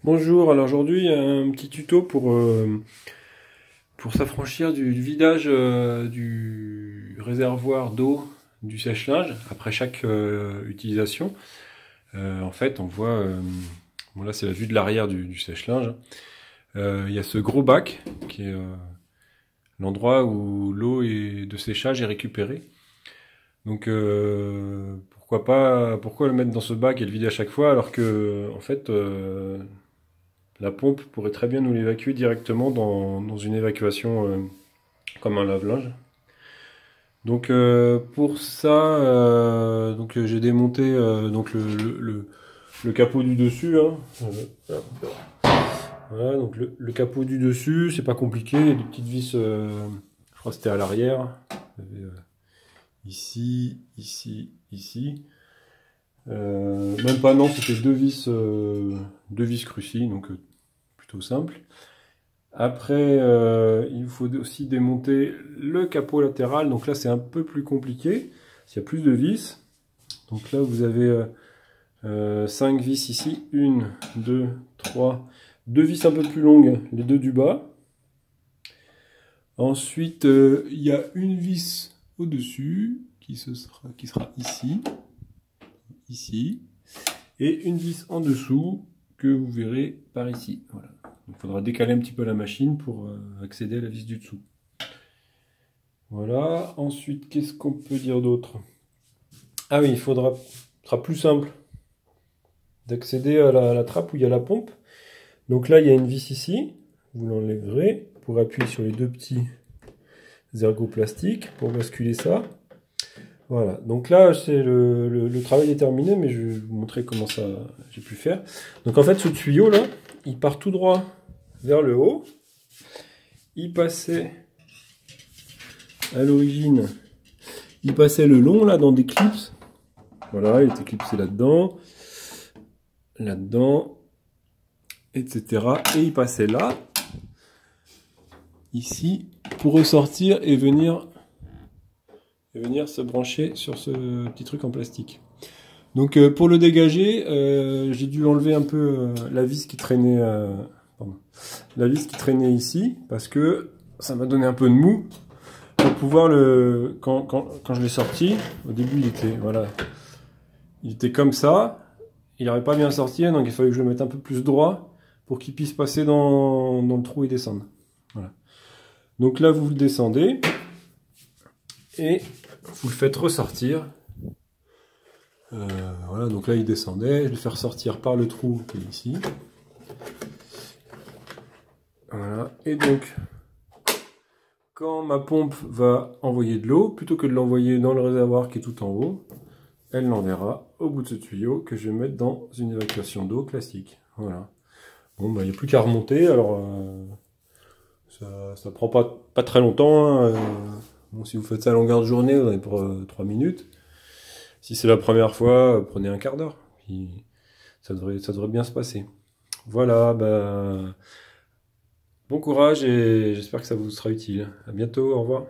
Bonjour, alors aujourd'hui un petit tuto pour s'affranchir du vidage du réservoir d'eau du sèche-linge après chaque utilisation. En fait on voit, bon là c'est la vue de l'arrière du sèche-linge. Il y a ce gros bac qui est l'endroit où l'eau de séchage est récupérée. Donc pourquoi le mettre dans ce bac et le vider à chaque fois alors que en fait la pompe pourrait très bien nous l'évacuer directement dans une évacuation comme un lave-linge. Donc pour ça, j'ai démonté donc le capot du dessus. Hein. Voilà, donc le capot du dessus, c'est pas compliqué, il y a des petites vis, je crois que c'était à l'arrière. Ici, ici, ici. Même pas, non, c'était deux vis Cruci, donc plutôt simple. Après, il faut aussi démonter le capot latéral. Donc là, c'est un peu plus compliqué. Il y a plus de vis. Donc là, vous avez 5 vis ici. 1, 2, 3. Deux vis un peu plus longues, les deux du bas. Ensuite, il y a une vis au-dessus qui sera ici. Ici. Et une vis en dessous que vous verrez par ici. Voilà. Il faudra décaler un petit peu la machine pour accéder à la vis du dessous. Voilà. Ensuite, qu'est-ce qu'on peut dire d'autre? Ah oui, ce sera plus simple d'accéder à la trappe où il y a la pompe. Donc là, il y a une vis ici. Vous l'enlèverez pour appuyer sur les deux petits ergots plastiques pour basculer ça. Voilà. Donc là, c'est le travail est terminé, mais je vais vous montrer comment ça j'ai pu faire. Donc en fait, ce tuyau là, il part tout droit vers le haut. Il passait à l'origine, il passait le long là dans des clips. Voilà, il était clipsé là-dedans, là-dedans, etc. Et il passait là, ici, pour ressortir et venir se brancher sur ce petit truc en plastique. Donc pour le dégager, j'ai dû enlever un peu la vis qui traînait, ici, parce que ça m'a donné un peu de mou. Pour pouvoir quand je l'ai sorti, au début il était comme ça, il n'aurait pas bien sorti, donc il fallait que je le mette un peu plus droit pour qu'il puisse passer dans le trou et descendre. Voilà. Donc là vous le descendez et vous le faites ressortir. Voilà, donc là il descendait, je le fais ressortir par le trou qui est ici. Voilà, et donc quand ma pompe va envoyer de l'eau, plutôt que de l'envoyer dans le réservoir qui est tout en haut, elle l'enverra au bout de ce tuyau que je vais mettre dans une évacuation d'eau classique. Voilà. Bon, bah, il n'y a plus qu'à remonter. Alors, ça prend pas très longtemps. Hein. Bon, si vous faites ça à longueur de journée, vous en avez pour 3 minutes. Si c'est la première fois, prenez un quart d'heure. Puis ça devrait bien se passer. Voilà, bah, bon courage et j'espère que ça vous sera utile. À bientôt, au revoir.